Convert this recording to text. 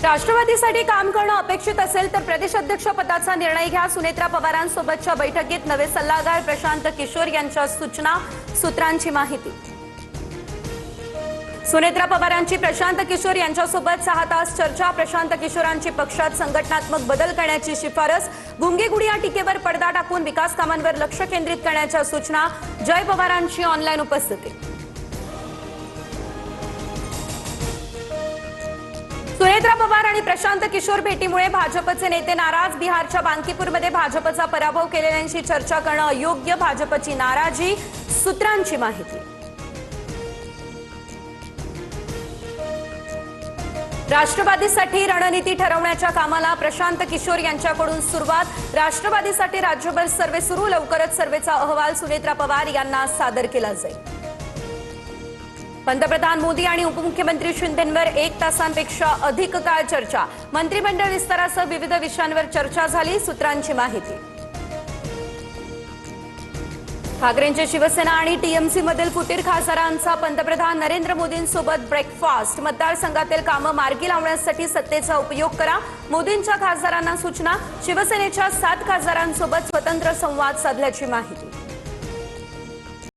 राष्ट्रवादीसाठी काम करणं अपेक्षित असेल तर प्रदेशाध्यक्ष पदाचा निर्णय घ्या। सुनेत्रा पवारांसोबतच्या बैठकीत नवे सल्लागार प्रशांत किशोर यांच्या सूचना, सूत्रांची माहिती। सुनेत्रा पवारांची प्रशांत किशोर यांच्यासोबत 6 तास चर्चा। प्रशांत किशोरांची पक्षात संघटनात्मक बदल करण्याची शिफारस। गुंगेगुडी या टीकेवर पडदा टाकून विकास कामांवर लक्ष केंद्रित करण्याच्या सूचना। जय पवारांची ऑनलाईन उपस्थिती। सुनेत्रा पवार आणि प्रशांत किशोर भेटीमुळे भाजपचे नेते नाराज। बिहारच्या बांकीपूरमध्ये भाजपचा पराभव केलेल्यांशी चर्चा करणं अयोग्य, भाजपची नाराजी, सूत्रांची माहिती। राष्ट्रवादीसाठी रणनीती ठरवण्याच्या कामाला प्रशांत किशोर यांच्याकडून सुरुवात। राष्ट्रवादीसाठी राज्यभर सर्वे सुरू। लवकरच सर्वेचा अहवाल सुनेत्रा पवार यांना सादर केला जाईल। पंतप्रधान मोदी आणि उपमुख्यमंत्री शिंदेंवर 1 तासांपेक्षा अधिक काळ चर्चा। मंत्रिमंडळ विस्तारासह विविध विषयांवर चर्चा झाली, सूत्रांची माहिती। ठाकरेंचे शिवसेना आणि टीएमसी मधील फुटीर खासदारांचा पंतप्रधान नरेंद्र मोदींसोबत ब्रेकफास्ट। मतदारसंघातील कामं मार्गी लावण्यासाठी सत्तेचा उपयोग करा, मोदींच्या खासदारांना सूचना। शिवसेनेच्या 7 खासदारांसोबत स्वतंत्र संवाद साधल्याची माहिती।